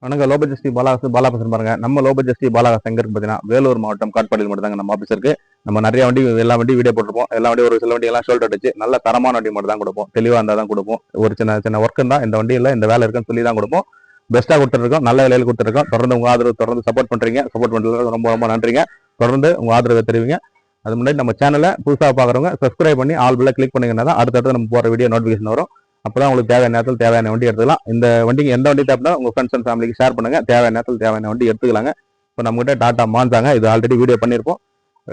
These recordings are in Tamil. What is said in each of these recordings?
வணக்கம். லோ பட்ஜெட் ஸ்ரீ பாலா பேசுறேன் பாருங்க. நம்ம லோ பட்ஜெட் ஸ்ரீ பாலா எங்க இருக்கு பார்த்தீங்கன்னா வேலூர் மாவட்டம் காட்பாடியில் மட்டும் தாங்க நம்ம ஆஃபீஸ் இருக்கு. நம்ம நிறைய வண்டி எல்லா வண்டி வீடியோ போட்டிருப்போம். எல்லா வண்டி ஒரு சில வண்டி எல்லாம் ஷோல்டர் அடிச்சு நல்ல தரமான வண்டி மட்டும் தான் கொடுப்போம். தெளிவாக இருந்தால் தான் கொடுப்போம். ஒரு சின்ன சின்ன ஒர்க் தான் இந்த வண்டியில் இந்த வேலை இருக்குன்னு சொல்லி தான் கொடுப்போம். பெஸ்ட்டாக கொடுத்துருக்கோம். நல்ல விலையில் கொடுத்துருக்கோம். தொடர்ந்து உங்க ஆதரவு தொடர்ந்து சப்போர்ட் பண்றீங்க. சப்போர்ட் பண்ணுறது ரொம்ப ரொம்ப நன்றிங்க. தொடர்ந்து உங்க ஆதரவை தெரிவிங்க. அது முன்னாடி நம்ம சேனலை புதுசாக பார்க்குறவங்க சப்ஸ்கிரைப் பண்ணி ஆல் பில்ல கிளிக் பண்ணீங்கன்னா தான் அடுத்தடுத்து நம்ம போகிற வீடியோ நோட்டிஃபிகேஷன் வரும். அப்பதான் உங்களுக்கு தேவையான நேரத்தில் தேவையான வண்டி எடுத்துக்கலாம். இந்த வண்டிக்கு எந்த வண்டி தேவைன்னா உங்க ஃப்ரெண்ட்ஸ் அண்ட் ஃபேமிலிக்கு ஷேர் பண்ணுங்க. தேவையான நேரத்தில் தேவையான வண்டி எடுத்துக்கலாங்க. இப்போ நம்மகிட்ட டாடா மான்சாங்க. இது ஆல்ரெடி வீடியோ பண்ணியிருப்போம்.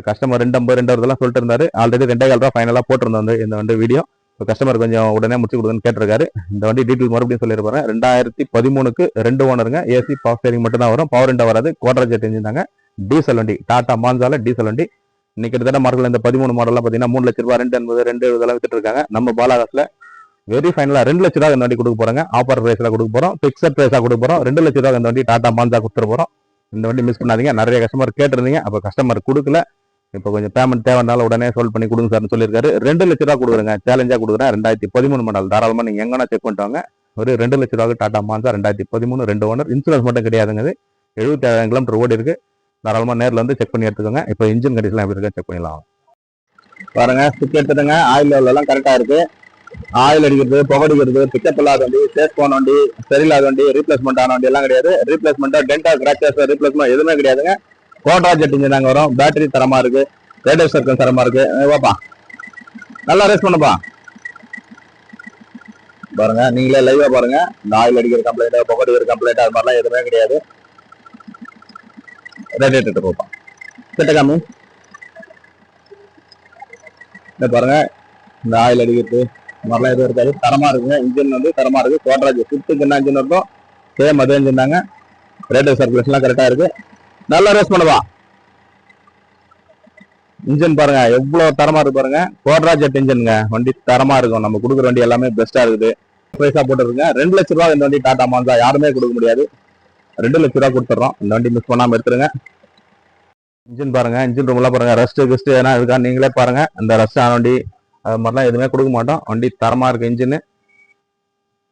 கஸ்டமர் 250 சொல்லிட்டு இருந்தாரு. ஆல்ரெடி 2,500 ஃபைனலாக போட்டிருந்தோம் இந்த வண்டி வீடியோ. இப்போ கஸ்டமர் கொஞ்சம் உடனே முடிச்சு கொடுக்குன்னு கேட்டிருக்காரு. இந்த வண்டி டீட்டெயில் மறுபடியும் சொல்லியிருப்பாரு. 2013க்கு 2 ஓனருங்க. ஏசி பவர் ஸ்டேரிங் மட்டும் தான் வரும். பவர் விண்டோ வராது. குவாட்ரா ஜெட் இன்ஜின் தாங்க. டீசல் வண்டி டாடா மான்சால டீசல் வண்டி. இன்னைக்கு கிட்டத்தட்ட மார்க்கெட்ல இந்த 13 மாடல்லாம் பார்த்தீங்கன்னா 3 லட்ச ரூபாய் 280 2 வித்துட்டு இருக்காங்க. நம்ம பாலாகாஸ்ல வெரி ஃபைனலா 2 லட்ச ரூபாய் இந்த வண்டி கொடுக்க போறாங்க. ஆஃபர் பிரைஸ்ல கொடுக்க போறோம். பிக்சட் பிரைஸா கொடுக்க போறோம். 2 லட்ச ரூபாய் இந்த வண்டி டாடா மான்சா கொடுத்துட போறோம். இந்த வண்டி மிஸ் பண்ணாதீங்க. நிறைய கஸ்டமர் கேட்டிருந்தீங்க. அப்ப கஸ்டமர் கொடுக்கல. இப்போ கொஞ்சம் பேமெண்ட் தேவைனால உடனே சால்வ் பண்ணி கொடுங்க சார்னு சொல்லியிருக்காரு. 2 லட்ச ரூபாய் கொடுக்குறேங்க. சேலஞ்சா கொடுக்குறேன். 2013 மாடல். தாராளமா நீங்க எங்கன்னா செக் பண்ணிட்டாங்க. ஒரு 2 லட்ச ரூபாய்க்கு டாடா மான்சா 2013 2 ஓனர். இன்சூரன்ஸ் மட்டும் கிடையாதுங்க. 70,000 கிலோமீட்டர் ஓடி இருக்கு. தாராளமா நேரில் வந்து செக் பண்ணி எடுத்துக்கோங்க. இப்போ இன்ஜின் கண்டிஷன் எப்படி இருக்கு செக் பண்ணிடலாம். பாருங்க, ஸ்டிக் எடுத்துடுங்க. ஆயில் லெவல் எல்லாம் கரெக்டா இருக்கு. ஆயில் அடிக்கிறது, புகடிக்கிறது, பிக்கப் இல்லாத வண்டி, சேஸ் போன வண்டி, சரியில்லாத வண்டி, ரீப்ளேஸ்மெண்ட் ஆன வண்டி எல்லாம் கிடையாது. ரீப்ளேஸ்மெண்ட் டென்டா கிராச்சஸ் ரீப்ளேஸ்மெண்ட் எதுவுமே கிடையாதுங்க. குவாட்ரா ஜெட் இன்ஜின் தாங்க வரும். பேட்டரி தரமா இருக்கு. ரேடியோ சர்க்கிள் தரமா இருக்கு. வாப்பா, நல்லா ரேஸ் பண்ணுப்பா. பாருங்க, நீங்களே லைவா பாருங்க. இந்த ஆயில் அடிக்கிற கம்ப்ளைண்ட், புகடிக்கிற கம்ப்ளைண்ட் அது மாதிரிலாம் எதுவுமே கிடையாது. ரேடியேட்டர் போப்பா கிட்ட காமி. பாருங்க, இந்த ஆயில் அடிக்கிறது மாதிரிலாம் எதுவும் இருக்காது. தரமா இருக்குங்க. இன்ஜின் வந்து தரமா இருக்கு. குவாட்ரா ஜெட் ஃபிஃப்த்துக்கு என்ன இன்ஜின் இருக்கும் சேம் அதே இன்ஜின் தாங்க. ரேடியோ சர்க்குலேஷன்லாம் கரெக்டா இருக்கு. நல்லா ரேஸ் பண்ணுவா. இன்ஜின் பாருங்க எவ்வளவு தரமா இருக்கு பாருங்க. குவாட்ரா ஜெட் இன்ஜின்ங்க. வண்டி தரமா இருக்கும். நம்ம கொடுக்குற வண்டி எல்லாமே பெஸ்டா இருக்குது. பிரைஸா போட்டுருங்க. 2 லட்ச ரூபாய் இந்த வண்டி டாடா மான்சா யாருமே கொடுக்க முடியாது. 2 லட்ச ரூபாய் கொடுத்துறோம். இந்த வண்டி மிஸ் பண்ணாம எடுத்துருங்க. இன்ஜின் பாருங்க. இன்ஜின் ரூம் எல்லாம் பாருங்க. ரஸ்ட் கிஸ்ட் எதனா இருக்கா நீங்களே பாருங்க. அந்த ரஸ்ட் ஆன வண்டி அது மாதிரிலாம் எதுவுமே கொடுக்க மாட்டோம். வண்டி தரமா இருக்கு. இன்ஜின்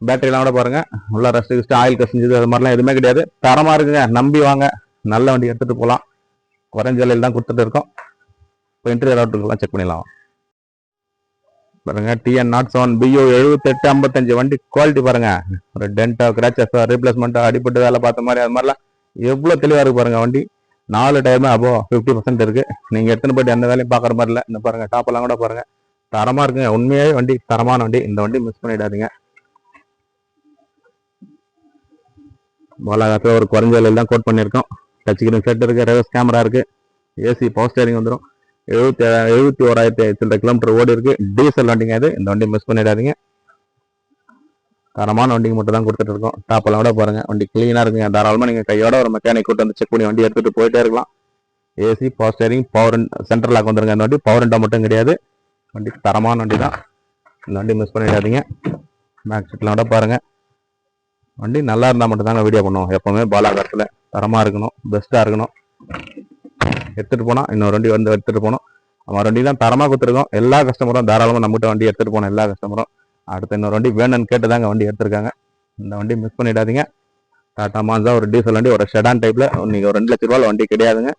பேட்டரிலாம் கூட பாருங்க. உள்ள ரஸ்ட் கிஸ்ட் ஆயில் கசிஞ்சது அது மாதிரிலாம் எதுவுமே கிடையாது. தரமா இருக்குங்க. நம்பி வாங்க. நல்ல வண்டி எடுத்துட்டு போகலாம். குறைஞ்ச விலையில் தான் கொடுத்துட்டு இருக்கோம். இப்போ இன்டீரியர் அவுட்லுக்கெல்லாம் செக் பண்ணிடலாம் பாருங்க. TN07 BO 7855 வண்டி குவாலிட்டி பாருங்க. ஒரு டென்டா கிராச்சஸ் ரீப்ளேஸ்மெண்ட் அடிப்பட்டு வேலை பார்த்த மாதிரி அது மாதிரிலாம் எவ்வளவு தெளிவா இருக்கு பாருங்க. வண்டி 4 டைமே அபோ 50% இருக்கு. நீங்க எடுத்துன்னு போயிட்டு எந்த வேலையும் பாக்குற மாதிரி இல்லை. இந்த பாருங்க டாப் எல்லாம் கூட பாருங்க. தரமா இருக்குங்க. உண்மையாவே வண்டி தரமான வண்டி. இந்த வண்டி மிஸ் பண்ணிடாதீங்க. பாலாகாத்துல ஒரு குறைஞ்ச விலையில் தான் கோட் பண்ணியிருக்கோம். டச் ஸ்கிரீன் செட் இருக்கு. ரிவர்ஸ் கேமரா இருக்கு. ஏசி பவர் ஸ்டேரிங் வந்துடும். 71,000 கிலோமீட்டர் ஓடி இருக்கு. டீசல் வண்டிங்க இது. இந்த வண்டி மிஸ் பண்ணிடாதீங்க. தரமான வண்டிக்கு மட்டும் தான் கொடுத்துட்டு இருக்கோம். டாப் எல்லாம் கூட பாருங்க. வண்டி கிளீனா இருக்குங்க. தாராளமா நீங்க கையோட ஒரு மெக்கானிக் கூட்டு வந்து செக் பண்ணி வண்டி எடுத்துட்டு போயிட்டே இருக்கலாம். AC power steering power central lock வந்துருங்க. இந்த வண்டி பவர் விண்டோ மட்டும் கிடையாது. வண்டி தரமான வண்டி தான். இந்த வண்டி மிஸ் பண்ணிடாதீங்க. பேக் சீட்லாம் கூட பாருங்க. வண்டி நல்லா இருந்தா மட்டும் தாங்க வீடியோ பண்ணுவோம். எப்பவுமே பாலாகாரத்துல தரமா இருக்கணும். பெஸ்டா இருக்கணும். எடுத்துட்டு போனா இன்னொரு வண்டி வந்து எடுத்துட்டு போனோம். நம்ம வண்டி தான் தரமா கொடுத்துருக்கோம். எல்லா கஸ்டமரும் தாராளமா நம்மகிட்ட வண்டி எடுத்துட்டு போனோம். எல்லா கஸ்டமரும் அடுத்த இன்னொரு வண்டி வேணும்னு கேட்டுதாங்க வண்டி எடுத்திருக்காங்க. இந்த வண்டி மிஸ் பண்ணிடாதீங்க. டாடா மான்சா ஒரு டீசல் வண்டி, ஒரு செடான் டைப்ல. இன்னைக்கு ஒரு 2 லட்ச ரூபாய் வண்டி கிடையாதுங்க.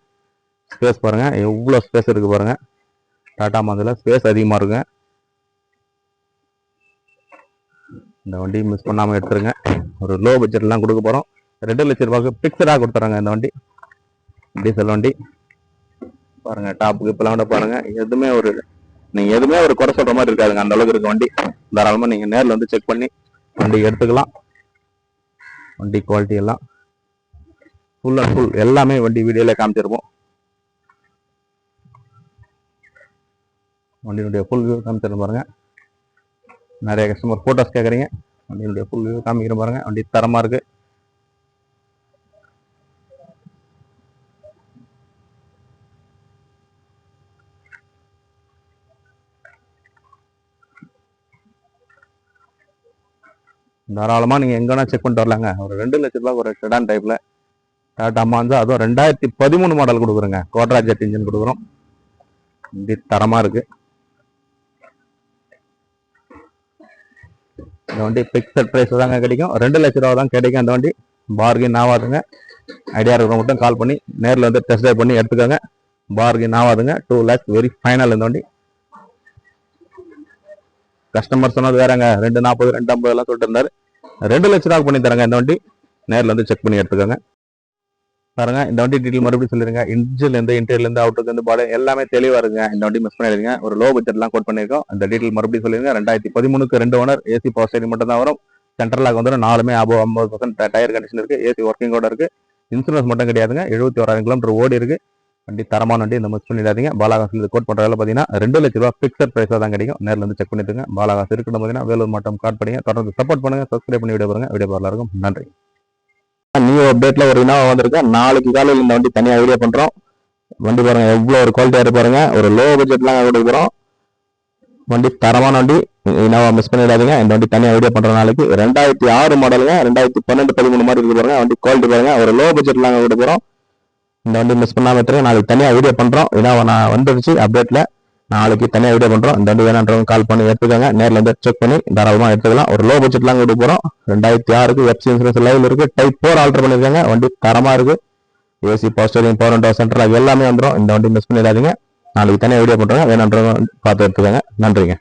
ஸ்பேஸ் பாருங்க எவ்வளவு ஸ்பேஸ் இருக்கு பாருங்க. டாடா மான்சால ஸ்பேஸ் அதிகமா இருக்குங்க. இந்த வண்டி மிஸ் பண்ணாம எடுத்துருங்க. ஒரு லோ பட்ஜெட்லாம் கொடுக்க போறோம். 2 லட்ச ரூபாய்க்கு பிக்சடா கொடுத்துறாங்க இந்த வண்டி. டீசல் வண்டி பாருங்க. டாப்புக்கு இப்பெல்லாம் கூட பாருங்க. எதுவுமே ஒரு நீங்க எதுவுமே ஒரு குறை சொல்ற மாதிரி இருக்காதுங்க. அந்த அளவுக்கு இருக்கு வண்டி. தாராளமா நீங்க நேரில் வந்து செக் பண்ணி வண்டி எடுத்துக்கலாம். வண்டி குவாலிட்டி எல்லாம் ஃபுல் அண்ட் ஃபுல் எல்லாமே வண்டி வீடியோல காமிச்சிருப்போம். வண்டியினுடைய ஃபுல் வியூ காமிச்சிருப்போம் பாருங்க. நிறைய கஸ்டமர் போட்டோஸ் கேட்குறீங்க. வண்டியினுடைய ஃபுல் வியூ காமிக்கிற பாருங்க. வண்டி தரமா இருக்கு. தாராளமா நீங்க எங்கன்னா செக் பண்ணிட்டு வரலாங்க. ஒரு 2 லட்ச ரூபாய் ஒரு செடான் டைப்ல டாடா மான்சா, அதுவும் 2013 மாடல் கொடுக்குறோங்க. குவாட்ரா ஜெட் இன்ஜின் கொடுக்குறோம். வண்டி தரமா இருக்கு. இந்த வண்டி பிக்சட் பிரைஸ் தாங்க கிடைக்கும். 2 லட்ச ரூபா தான் கிடைக்கும். அந்த வண்டி பார்கின் ஆகாதுங்க. ஐடியா இருக்கிறவங்க மட்டும் கால் பண்ணி நேரில் வந்து டெஸ்ட் ட்ரைவ் பண்ணி எடுத்துக்கோங்க. பார்கின் ஆகாதுங்க. 2 lakhs வெரி ஃபைனல். இந்த வண்டி கஸ்டமர் சொன்னது வேறங்க, 240 250 எல்லாம் சொல்லிட்டு இருந்தாரு. 2 லட்ச ரூபா பண்ணி தரங்க இந்த வண்டி. நேரில் வந்து செக் பண்ணி எடுத்துக்கோங்க. பாருங்க இந்த வண்டி டீட்டெயில் மறுபடியும் சொல்லிருங்க. இன்ஜின்ல இருந்து இன்டீரியர்ல இருந்து அவுட்டர்ல இருந்து பாடி எல்லாமே தெளிவா இருக்குங்க. இந்த வண்டி மிஸ் பண்ணிடுங்க. ஒரு லோ பட்ஜெட்லாம் கோட் பண்ணிருக்கோம். அந்த டீட்டெயில் மறுபடியும் சொல்லிருங்க. 2013க்கு 2 ஓனர், ஏசி பவர் ஸ்டீரிங் மட்டும் தான் வரும். சென்ட்ரல் லாக் வந்துடும். 4மே அபோவ் 50% டயர் கண்டிஷன் இருக்கு. ஏசி ஒர்க்கிங்கோட இருக்கு. இன்சூரன்ஸ் மட்டும் கிடையாதுங்க. 71,000 கிலோமீட்டர் ஓடி இருக்கு. வண்டி தரமான வண்டி, இந்த மிஸ் பண்ணிடாதீங்க. பாலாகாசில் கோட் பண்ற வேலை பார்த்தீங்கன்னா 2 லட்ச ரூபா பிக்சர் பிரைஸா தான் கிடைக்கும். நேரில் வந்து செக் பண்ணிட்டுங்க. பாலாகாசு இருக்குன்னு பார்த்தீங்கன்னா வேலூர் மாவட்டம் காட் படிங்க. தொடர்ந்து சப்போர்ட் பண்ணுங்க. சப்ஸ்கிரைப் பண்ணி வீடியோ பாருங்க. வீடியோ பார்க்கலாம் இருக்கும். நன்றி. நியூ அப்டேட்ல ஒரு இனோவா வந்திருக்கு. நாளைக்கு காலையில் இந்த வண்டி தனியா வீடியோ பண்றோம். வண்டி பாருங்க எவ்வளவு ஒரு குவாலிட்டியா இருக்கு பாருங்க. ஒரு லோ பட்ஜெட்லாம் கொடுக்க போறோம். வண்டி தரமான வண்டி, இனோவா மிஸ் பண்ணிடாதீங்க. இந்த வண்டி தனியா வீடியோ பண்ற நாளைக்கு 2006 மாடலுங்க. 2012 13 மாதிரி இருக்கு பாருங்க. வண்டி குவாலிட்டி பாருங்க. ஒரு லோ பட்ஜெட்லாம் கொடுக்க போறோம். இந்த வண்டி மிஸ் பண்ணாம எடுத்துருங்க. நாளைக்கு தனியா வீடியோ பண்றோம். இனோவா நான் வந்துருச்சு அப்டேட்ல. நாளைக்கு தனியா வீடியோ பண்றோம். இந்த வண்டி வேணான்றவங்க கால் பண்ணி எடுத்துக்கோங்க. நேரில் வந்து செக் பண்ணி தாராளமா எடுத்துக்கலாம். ஒரு லோ பட்ஜெட்லாம் கொடுக்க போறோம். 2006க்கு எஃப்சி இன்சூரன்ஸ் லைவ்ல இருக்கு. டைப் 4 ஆல்டர் பண்ணிருக்காங்க. வண்டி தரமா இருக்கு. AC power steering, power window, central எல்லாமே வந்துடும். இந்த வண்டி மிஸ் பண்ணிடாதீங்க. நாளைக்கு தனியாக வீடியோ பண்றாங்க. வேணுன்றவங்க பார்த்து எடுத்துக்கோங்க. நன்றிங்க.